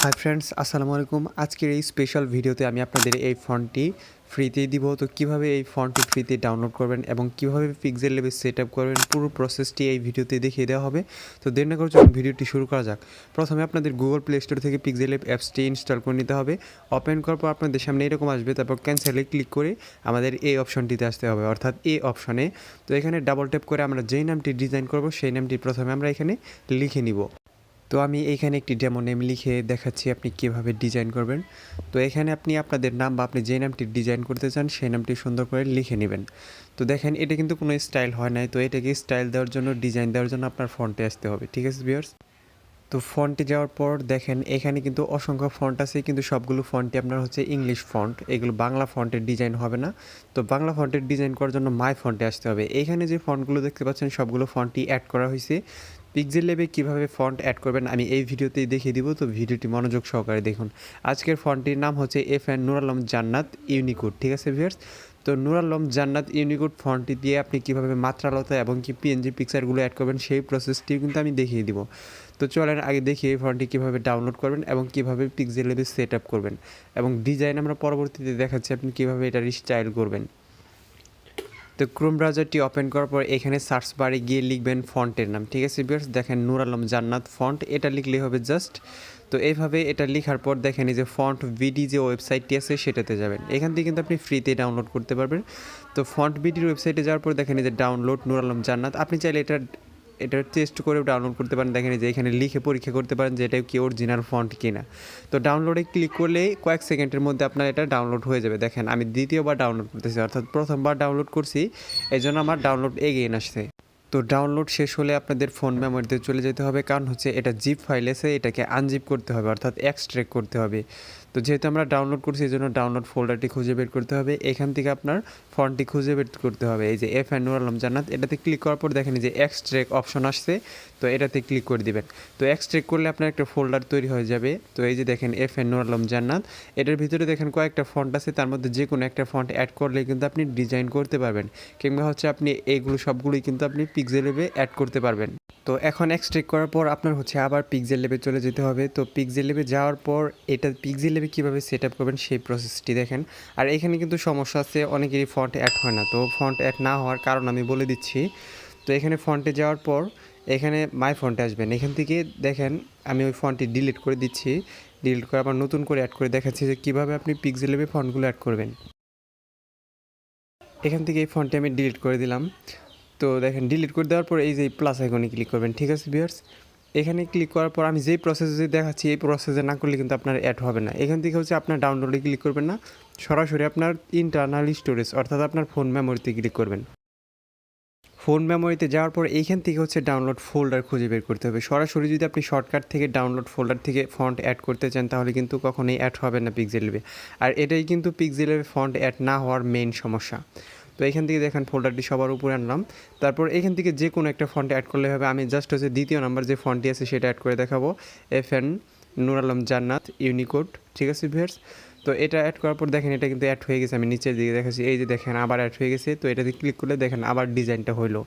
Hi friends, আসসালামু আলাইকুম। আজকের এই স্পেশাল ভিডিওতে আমি আপনাদের এই ফন্টটি ফ্রিতেই দিব। তো কীভাবে এই ফন্টটি ফ্রিতে ডাউনলোড করবেন এবং কীভাবে পিক্সেল লেবে সেট আপ করবেন পুরো প্রসেসটি এই ভিডিওতে দেখিয়ে দেওয়া হবে। তো দেরি না করে চলুন ভিডিওটি শুরু করা যাক। প্রথমে আপনাদের গুগল প্লে স্টোর থেকে পিক্সেল লেব অ্যাপসটি ইনস্টল করে নিতে হবে। ওপেন করার পর আপনাদের সামনে এরকম আসবে, তারপর ক্যান্সেলে ক্লিক করে আমাদের এই অপশনটিতে আসতে হবে, অর্থাৎ এই অপশনে। তো এখানে ডাবল ট্যাপ করে আমরা যেই নামটি ডিজাইন করব সেই নামটি প্রথমে আমরা এখানে লিখে নিব। তো আমি এখানে একটি ডেমো নেম লিখে দেখাচ্ছি আপনি কীভাবে ডিজাইন করবেন। তো এখানে আপনি আপনাদের নাম বা আপনি যে নামটি ডিজাইন করতে চান সেই নামটি সুন্দর করে লিখে নেবেন। তো দেখেন এটা কিন্তু কোনো স্টাইল হয় নাই, তো এটাকে স্টাইল দেওয়ার জন্য, ডিজাইন দেওয়ার জন্য আপনার ফন্টে আসতে হবে। ঠিক আছে ভিউয়ার্স? তো ফন্টে যাওয়ার পর দেখেন এখানে কিন্তু অসংখ্য ফন্ট আছে, কিন্তু সবগুলো ফন্টই আপনার হচ্ছে ইংলিশ ফন্ট, এগুলো বাংলা ফন্টের ডিজাইন হবে না। তো বাংলা ফন্টের ডিজাইন করার জন্য মাই ফন্টে আসতে হবে। এখানে যে ফন্টগুলো দেখতে পাচ্ছেন সবগুলো ফন্টই অ্যাড করা হয়েছে। পিক্সেল লেবে কীভাবে ফন্ট অ্যাড করবেন আমি এই ভিডিওতেই দেখিয়ে দিব, তো ভিডিওটি মনোযোগ সহকারে দেখুন। আজকের ফন্টটির নাম হচ্ছে FN নূর আলম জান্নাত ইউনিকোড। ঠিক আছে ভিউয়ার্স? তো নূর আলম জান্নাত ইউনিকোড ফন্টটি দিয়ে আপনি কীভাবে মাত্রালতা এবং কি PNG পিকচারগুলো অ্যাড করবেন সেই প্রসেসটিও কিন্তু আমি দেখিয়ে দিব। তো চলেন আগে দেখি এই ফন্টটি কীভাবে ডাউনলোড করবেন এবং কীভাবে পিক্সেল লেবে সেট আপ করবেন, এবং ডিজাইন আমরা পরবর্তীতে দেখাচ্ছি আপনি কীভাবে এটার স্টাইল করবেন। তো ক্রোম ব্রাউজারটি ওপেন করার পর এখানে সার্চ বারে গিয়ে লিখবেন ফন্টের নাম। ঠিক আছে ভিউয়ার্স? দেখেন নূর আলম জান্নাত ফন্ট, এটা লিখলেই হবে জাস্ট। তো এইভাবে এটা লেখার পর দেখেন এই যে ফন্ট ভিডি যে ওয়েবসাইটটি আছে সেটাতে যাবেন। এখান থেকে কিন্তু আপনি ফ্রিতে ডাউনলোড করতে পারবেন। তো ফন্ট ভিডির ওয়েবসাইটে যাওয়ার পর দেখেন এই যে ডাউনলোড নূর আলম জান্নাত, আপনি চাইলে এটা টেস্ট করে ডাউনলোড করতে পারেন। দেখেন যে এখানে লিখে পরীক্ষা করতে পারেন যে এটা কি অরিজিনাল ফন্ট কিনা। তো ডাউনলোডে ক্লিক করলে কয়েক সেকেন্ডের মধ্যে আপনার এটা ডাউনলোড হয়ে যাবে। দেখেন আমি দ্বিতীয়বার ডাউনলোড করতেছি, অর্থাৎ প্রথমবার ডাউনলোড করছি এই জন্য আমার ডাউনলোড এগিয়ে আসছে। তো ডাউনলোড শেষ হলে আপনাদের ফোন মেমোরিতে চলে যেতে হবে, কারণ হচ্ছে এটা জিপ ফাইল আছে, এটাকে আনজিপ করতে হবে, অর্থাৎ এক্সট্র্যাক্ট করতে হবে। তো যেহেতু আমরা ডাউনলোড করছি এই জন্য ডাউনলোড ফোল্ডারটি খুঁজে বের করতে হবে। এখান থেকে আপনার ফন্টটি খুঁজে বের করতে হবে, এই যে FN নূর আলম জান্নাত, এটাতে ক্লিক করার পর দেখেন যে এক্সট্র্যাক্ট অপশন আসছে, তো এটাতে ক্লিক করে দিবেন। তো এক্সট্র্যাক্ট করলে আপনার একটা ফোল্ডার তৈরি হয়ে যাবে। তো এই যে দেখেন FN নূর আলম জান্নাত, এটার ভিতরে দেখেন কয়েকটা ফন্ট আছে, তার মধ্যে যে কোনো একটা ফন্ট অ্যাড করলে কিন্তু আপনি ডিজাইন করতে পারবেন, কিংবা হচ্ছে আপনি এইগুলো সবগুলোই কিন্তু আপনি পিক্সেল লেবে অ্যাড করতে পারবেন। তো এখন এক্সট্রাক্ট করার পর আপনার হচ্ছে আবার পিক্সেল লেবে চলে যেতে হবে। তো পিক্সেল লেবে যাওয়ার পর এটা পিক্সেল লেবে কীভাবে সেট আপ করবেন সেই প্রসেসটি দেখেন। আর এখানে কিন্তু সমস্যা আছে, অনেকেরই ফন্ট অ্যাড হয় না। তো ফন্ট অ্যাড না হওয়ার কারণ আমি বলে দিচ্ছি। তো এখানে ফন্টে যাওয়ার পর এখানে মাই ফন্টে আসবেন। এখান থেকে দেখেন আমি ওই ফন্টটি ডিলিট করে দিচ্ছি। ডিলিট করে আবার নতুন করে অ্যাড করে দেখাচ্ছি যে কীভাবে আপনি পিক্সেল লেবে ফন্টগুলো অ্যাড করবেন। এখান থেকে এই ফন্টটি আমি ডিলিট করে দিলাম। তো দেখেন ডিলিট করে দেওয়ার পর এই যে প্লাস আইকনে ক্লিক করবেন। ঠিক আছে ভিউয়ার্স? এখানে ক্লিক করার পর আমি যেই প্রসেসে দেখাচ্ছি এই প্রসেসে না করলে কিন্তু আপনার অ্যাড হবে না। এখান থেকে হচ্ছে আপনার ডাউনলোডে ক্লিক করবেন না, সরাসরি আপনার ইন্টারনাল স্টোরেজ অর্থাৎ আপনার ফোন মেমোরিতে ক্লিক করবেন। ফোন মেমোরিতে যাওয়ার পর এইখান থেকে হচ্ছে ডাউনলোড ফোল্ডার খুঁজে বের করতে হবে। সরাসরি যদি আপনি শর্টকাট থেকে ডাউনলোড ফোল্ডার থেকে ফন্ট অ্যাড করতে চান তাহলে কিন্তু কখনোই অ্যাড হবে না পিক্সেল লেবে। আর এটাই কিন্তু পিক্সেল লেবে ফন্ট অ্যাড না হওয়ার মেইন সমস্যা। তো এখান থেকে দেখেন ফোল্ডারটি সবার উপরে আনলাম। তারপর এখান থেকে যে কোনো একটা ফন্ট অ্যাড করলে হবে। আমি জাস্ট হচ্ছে দ্বিতীয় নাম্বার যে ফন্টটি আছে সেটা অ্যাড করে দেখাবো, FN নূর আলম জান্নাত ইউনিকোড। ঠিক আছে ভিউয়ার্স? তো এটা অ্যাড করার পর দেখেন এটা কিন্তু অ্যাড হয়ে গেছে। আমি নিচের দিকে দেখাচ্ছি, এই যে দেখেন আবার অ্যাড হয়ে গেছে। তো এটাতে ক্লিক করলে দেখেন আবার ডিজাইনটা হলো।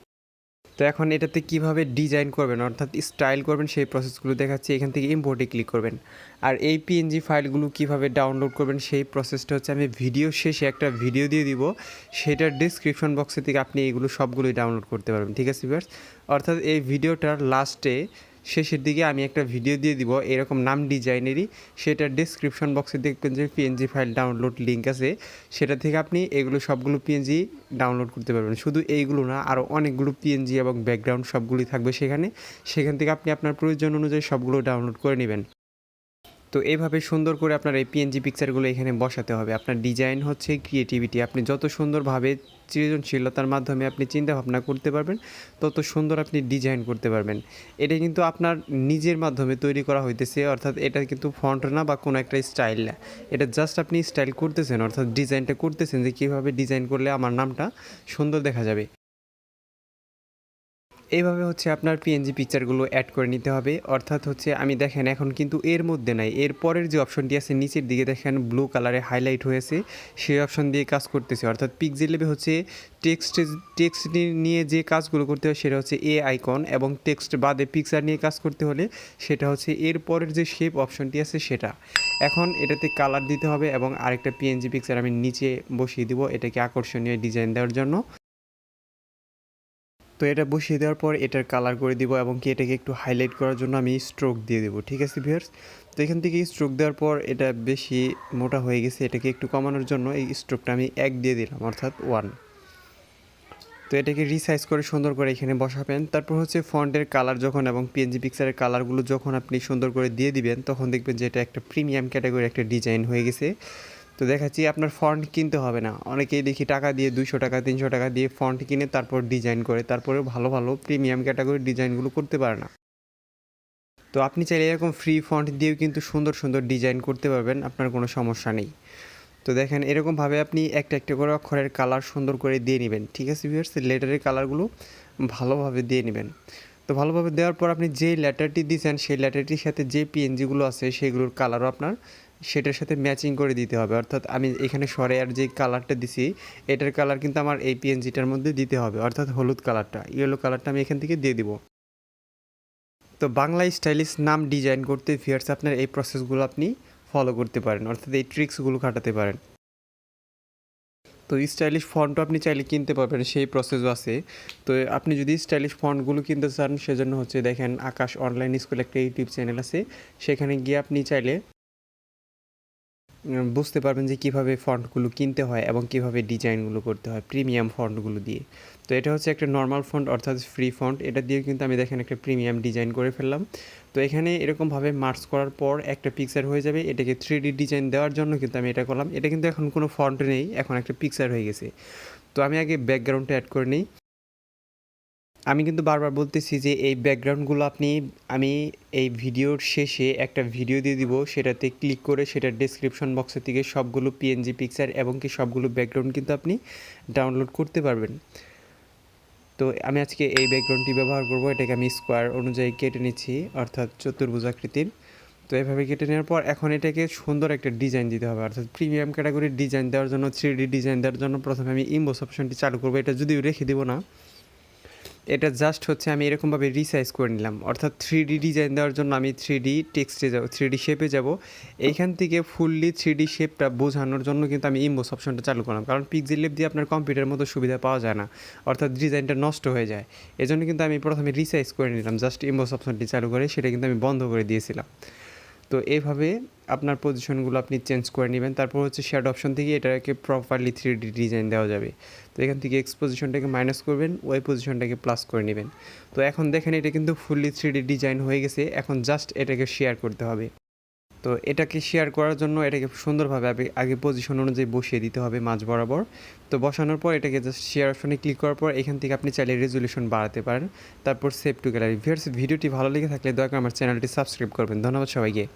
তো এখন এটাতে কীভাবে ডিজাইন করবেন অর্থাৎ স্টাইল করবেন সেই প্রসেসগুলো দেখাচ্ছি। এখান থেকে ইম্পোর্টে ক্লিক করবেন। আর এই PNG ফাইলগুলো কীভাবে ডাউনলোড করবেন সেই প্রসেসটা হচ্ছে আমি ভিডিও শেষে একটা ভিডিও দিয়ে দিব, সেটার ডিসক্রিপশন বক্সে থেকে আপনি এইগুলো সবগুলোই ডাউনলোড করতে পারবেন। ঠিক আছে ভিউয়ার্স? অর্থাৎ এই ভিডিওটার লাস্টে শেষের দিকে আমি একটা ভিডিও দিয়ে দিব এরকম নাম ডিজাইনেরই, সেটার ডিসক্রিপশন বক্সে দেখবেন যে PNG ফাইল ডাউনলোড লিঙ্ক আছে, সেটা থেকে আপনি এগুলো সবগুলো PNG ডাউনলোড করতে পারবেন। শুধু এইগুলো না, আরও অনেকগুলো PNG এবং ব্যাকগ্রাউন্ড সবগুলোই থাকবে সেখান থেকে আপনি আপনার প্রয়োজন অনুযায়ী সবগুলো ডাউনলোড করে নেবেন। তো এইভাবে সুন্দর করে আপনার এই PNG পিকচারগুলো এখানে বসাতে হবে। আপনার ডিজাইন হচ্ছে ক্রিয়েটিভিটি, আপনি যত সুন্দরভাবে সৃজনশীলতার মাধ্যমে আপনি চিন্তাভাবনা করতে পারবেন তত সুন্দর আপনি ডিজাইন করতে পারবেন। এটা কিন্তু আপনার নিজের মাধ্যমে তৈরি করা হইতেছে, অর্থাৎ এটা কিন্তু ফন্ট না বা কোনো একটা স্টাইল না, এটা জাস্ট আপনি স্টাইল করতেছেন, অর্থাৎ ডিজাইনটা করতেছেন যে কীভাবে ডিজাইন করলে আমার নামটা সুন্দর দেখা যাবে। এইভাবে হচ্ছে আপনার পিএনজি পিকচারগুলো অ্যাড করে নিতে হবে। অর্থাৎ হচ্ছে আমি দেখেন এখন কিন্তু এর মধ্যে নাই, এর পরের যে অপশনটি আছে নিচের দিকে দেখেন ব্লু কালারে হাইলাইট হয়েছে, সেই অপশন দিয়ে কাজ করতেছে। অর্থাৎ পিক্সেলেবে হচ্ছে টেক্সট নিয়ে যে কাজগুলো করতে হয় সেটা হচ্ছে এ আইকন, এবং টেক্সট বাদে পিকচার নিয়ে কাজ করতে হলে সেটা হচ্ছে এর পরের যে শেপ অপশনটি আছে সেটা। এখন এটাতে কালার দিতে হবে এবং আরেকটা পিএনজি পিকচার আমি নিচে বসিয়ে দিব এটাকে আকর্ষণীয় ডিজাইন দেওয়ার জন্য। তো এটা বসিয়ে দেওয়ার পর এটার কালার করে দিব এবং কি এটাকে একটু হাইলাইট করার জন্য আমি স্ট্রোক দিয়ে দেবো। ঠিক আছে ভিউয়ার্স, তো এখান থেকে স্ট্রোক দেওয়ার পর এটা বেশি মোটা হয়ে গেছে, এটাকে একটু কমানোর জন্য এই স্ট্রোকটা আমি 1 দিয়ে দিলাম, অর্থাৎ 1। তো এটাকে রিসাইজ করে সুন্দর করে এখানে বসাবেন। তারপর হচ্ছে ফন্টের কালার যখন এবং পিএনজি পিকচারের কালারগুলো যখন আপনি সুন্দর করে দিয়ে দিবেন তখন দেখবেন যে এটা একটা প্রিমিয়াম ক্যাটাগরি একটা ডিজাইন হয়ে গেছে। তো দেখাচ্ছি আপনার ফন্ট কিনতে হবে না, অনেকেই দেখি টাকা দিয়ে 200 টাকা 300 টাকা দিয়ে ফন্ট কিনে তারপর ডিজাইন করে, তারপরে ভালো ভালো প্রিমিয়াম ক্যাটাগরির ডিজাইনগুলো করতে পারে না। তো আপনি চাইলে এরকম ফ্রি ফন্ট দিয়েও কিন্তু সুন্দর সুন্দর ডিজাইন করতে পারবেন, আপনার কোনো সমস্যা নেই। তো দেখেন এরকমভাবে আপনি একটা একটা করে অক্ষরের কালার সুন্দর করে দিয়ে নেবেন। ঠিক আছে ভিউয়ার্স, লেটারের কালারগুলো ভালোভাবে দিয়ে নেবেন। তো ভালোভাবে দেওয়ার পর আপনি যে লেটারটি দিয়েছেন সেই লেটারটির সাথে যে পিএনজিগুলো আছে সেগুলোর কালারও আপনার সেটার সাথে ম্যাচিং করে দিতে হবে। অর্থাৎ আমি এখানে সরেয়ার যে কালারটা দিছি এটার কালার কিন্তু আমার এই পিএনজিটার মধ্যে দিতে হবে, অর্থাৎ হলুদ কালারটা, ইয়েলো কালারটা আমি এখান থেকে দিয়ে দিব। তো বাংলা স্টাইলিশ নাম ডিজাইন করতে ভিউয়ার্স আপনার এই প্রসেসগুলো আপনি ফলো করতে পারেন, অর্থাৎ এই ট্রিক্সগুলো খাটাতে পারেন। তো স্টাইলিশ ফন্টও আপনি চাইলে কিনতে পারবেন, সেই প্রসেসও আছে। তো আপনি যদি স্টাইলিশ ফন্টগুলো কিনতে চান সেজন্য হচ্ছে দেখেন আকাশ অনলাইন স্কুল একটা ইউটিউব চ্যানেল আছে, সেখানে গিয়ে আপনি চাইলে বুঝতে পারবেন যে কীভাবে ফন্টগুলো কিনতে হয় এবং কীভাবে ডিজাইনগুলো করতে হয় প্রিমিয়াম ফন্টগুলো দিয়ে। তো এটা হচ্ছে একটা নর্মাল ফন্ট অর্থাৎ ফ্রি ফন্ট, এটা দিয়ে কিন্তু আমি দেখেন একটা প্রিমিয়াম ডিজাইন করে ফেললাম। তো এখানে এরকমভাবে মার্কস করার পর একটা পিকচার হয়ে যাবে, এটাকে 3D ডিজাইন দেওয়ার জন্য কিন্তু আমি এটা করলাম। এটা কিন্তু এখন কোনো ফন্ট নেই, এখন একটা পিকচার হয়ে গেছে। তো আমি আগে ব্যাকগ্রাউন্ডটা অ্যাড করে নিই। আমি কিন্তু বারবার বলতেছি যে এই ব্যাকগ্রাউন্ডগুলো আমি এই ভিডিওর শেষে একটা ভিডিও দিয়ে দিব, সেটাতে ক্লিক করে সেটার ডেসক্রিপশন বক্সের থেকে সবগুলো পিএনজি পিকচার এবং কি সবগুলো ব্যাকগ্রাউন্ড কিন্তু আপনি ডাউনলোড করতে পারবেন। তো আমি আজকে এই ব্যাকগ্রাউন্ডটি ব্যবহার করব, এটাকে আমি স্কোয়ার অনুযায়ী কেটে নিচ্ছি, অর্থাৎ চতুর্ভুজাকৃতির। তো এভাবে কেটে নেওয়ার পর এখন এটাকে সুন্দর একটা ডিজাইন দিতে হবে, অর্থাৎ প্রিমিয়াম ক্যাটাগরির ডিজাইন দেওয়ার জন্য 3D ডিজাইন দেওয়ার জন্য প্রথমে আমি ইমবোস অপশনটি চালু করবো। এটা যদিও রেখে দেবো না, এটা জাস্ট হচ্ছে আমি এরকমভাবে রিসাইজ করে নিলাম। অর্থাৎ 3D ডিজাইন দেওয়ার জন্য আমি 3D টেক্সটে যাব, 3D শেপে যাব। এইখান থেকে ফুললি 3D শেপটা বোঝানোর জন্য কিন্তু আমি ইমবোস অপশনটা চালু করলাম, কারণ পিক্সেললেব দিয়ে আপনার কম্পিউটারের মতো সুবিধা পাওয়া যায় না, অর্থাৎ ডিজাইনটা নষ্ট হয়ে যায়। এজন্য কিন্তু আমি প্রথমে রিসাইজ করে নিলাম, জাস্ট ইমবোস অপশনটি চালু করে সেটা কিন্তু আমি বন্ধ করে দিয়েছিলাম। তো এইভাবে আপনার পজিশনগুলো আপনি চেঞ্জ করে নেবেন। তারপর হচ্ছে শ্যাডো অপশন থেকে এটাকে প্রপারলি 3D ডিজাইন দেওয়া যাবে। তো এখান থেকে এক্স পজিশনটাকে মাইনাস করবেন, ওয়াই পজিশনটাকে প্লাস করে নেবেন। তো এখন দেখেন এটা কিন্তু ফুললি 3D ডিজাইন হয়ে গেছে, এখন জাস্ট এটাকে শেয়ার করতে হবে। তো এটাকে শেয়ার করার জন্য এটাকে সুন্দরভাবে আগে পজিশন অনুযায়ী বসিয়ে দিতে হবে মাঝ বরাবর। তো বসানোর পর এটাকে জাস্ট শেয়ার অপশনে ক্লিক করার পর এখান থেকে আপনি চাইলে রেজুলেশন বাড়াতে পারেন। তারপর সেভ টু গ্যালারি। ভিডিওটি ভালো লেগে থাকলে দয়া করে আমার চ্যানেলটি সাবস্ক্রাইব করবেন। ধন্যবাদ সবাইকে।